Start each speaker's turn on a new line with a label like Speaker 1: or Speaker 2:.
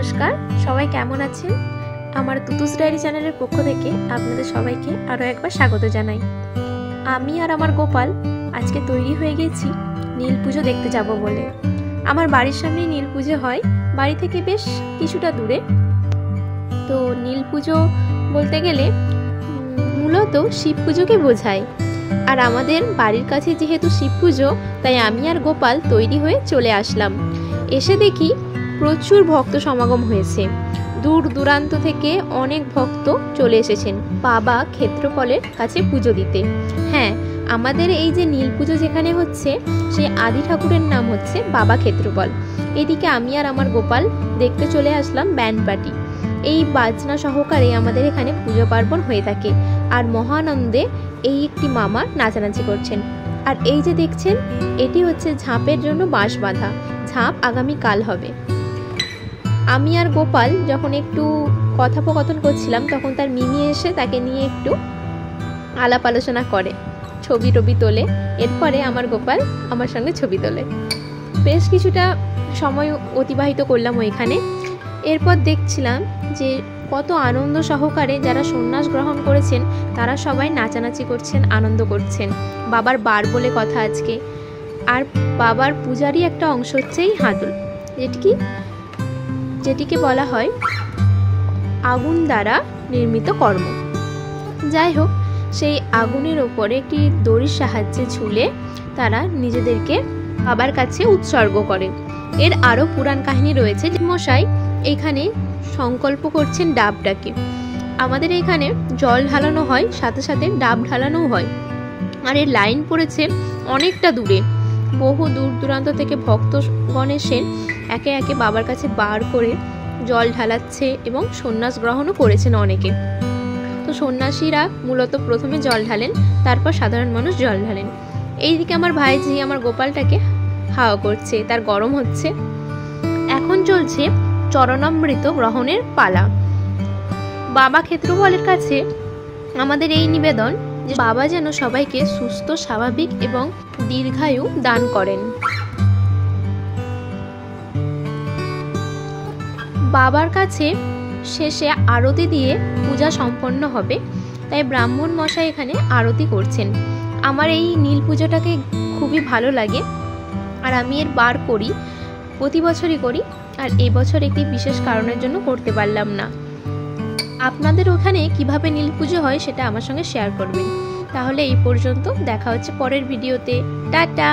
Speaker 1: নমস্কার, সবাই কেমন আছেন? আমার তুতুস ডায়েরি চ্যানেলের পক্ষ থেকে আপনাদের সবাইকে আরও একবার স্বাগত জানাই। আমি আর আমার গোপাল আজকে তৈরি হয়ে গেছি নীল পুজো দেখতে যাব বলে। আমার বাড়ির সামনেই নীল পুজো হয়, বাড়ি থেকে বেশ কিছুটা দূরে। তো নীল পুজো বলতে গেলে মূলত শিব পুজোকে বোঝায়। আর আমাদের বাড়ির কাছে যেহেতু শিব পুজো, তাই আমি আর গোপাল তৈরি হয়ে চলে আসলাম। এসে দেখি প্রচুর ভক্ত সমাগম হয়েছে, দূর দূরান্ত থেকে অনেক ভক্ত চলে এসেছেন বাবা ক্ষেত্রপালের কাছে পুজো দিতে। হ্যাঁ, আমাদের এই যে নীল পুজো যেখানে হচ্ছে, সেই আদি ঠাকুরের নাম হচ্ছে বাবা ক্ষেত্রপাল। এদিকে আমি আর আমার গোপাল দেখতে চলে আসলাম ব্যান্ড পার্টি। এই বাজনা সহকারে আমাদের এখানে পুজো পার্বণ হয়ে থাকে। আর মহানন্দে এই একটি মামা নাচানাচি করছেন। আর এই যে দেখছেন, এটি হচ্ছে ঝাঁপের জন্য বাঁশ বাঁধা। ঝাঁপ আগামীকাল হবে। আমি আর গোপাল যখন একটু কথোপকথন করছিলাম, তখন তার মিমি এসে তাকে নিয়ে একটু আলাপ আলোচনা করে, ছবি টবি তোলে। এরপরে আমার গোপাল আমার সঙ্গে ছবি তোলে। বেশ কিছুটা সময় অতিবাহিত করলাম ওইখানে। এরপর দেখছিলাম যে কত আনন্দ সহকারে যারা সন্ন্যাস গ্রহণ করেছেন তারা সবাই নাচানাচি করছেন, আনন্দ করছেন। বাবার বার বলে কথা আজকে। আর বাবার পূজারই একটা অংশ হচ্ছে এই হাতল, যেটিকে বলা হয় আগুন দ্বারা নির্মিত কর্ম। যাই হোক, সেই আগুনের ওপরে একটি দড়ির সাহায্যে ঝুলে তারা নিজেদেরকে বাবার কাছে উৎসর্গ করে। এর আরও পুরাণ কাহিনী রয়েছে। মশাই এখানে সংকল্প করছেন ডাব ডাকে। আমাদের এখানে জল ঢালানো হয়, সাথে সাথে ডাব ঢালানোও হয়। আর এর লাইন পড়েছে অনেকটা দূরে, বহু দূর দূরান্ত থেকে ভক্তগণ এসে একে একে বাবার কাছে বার করে জল ঢালাচ্ছে এবং সন্ন্যাস গ্রহণও করেছেন অনেকে। তো সন্ন্যাসীরা মূলত প্রথমে জল ঢালেন, তারপর সাধারণ মানুষ জল ঢালেন। এইদিকে আমার ভাইজি আমার গোপালটাকে হাওয়া করছে, তার গরম হচ্ছে। এখন চলছে চরণামৃত গ্রহণের পালা। বাবা ক্ষেত্রপালের কাছে আমাদের এই নিবেদন যে বাবা যেন সবাইকে সুস্থ, স্বাভাবিক এবং দীর্ঘায়ু দান করেন। বাবার কাছে শেষে আরতি দিয়ে পূজা সম্পন্ন হবে, তাই ব্রাহ্মণ মশাই এখানে আরতি করছেন। আমার এই নীল পুজোটাকে খুবই ভালো লাগে, আর আমি এর বার করি, প্রতি বছরই করি। আর এবছর একটি বিশেষ কারণের জন্য করতে পারলাম না। আপনাদের ওখানে কিভাবে নীল পুজো হয় সেটা আমার সঙ্গে শেয়ার করবেন। তাহলে এই পর্যন্ত, দেখা হচ্ছে পরের ভিডিওতে। টাটা।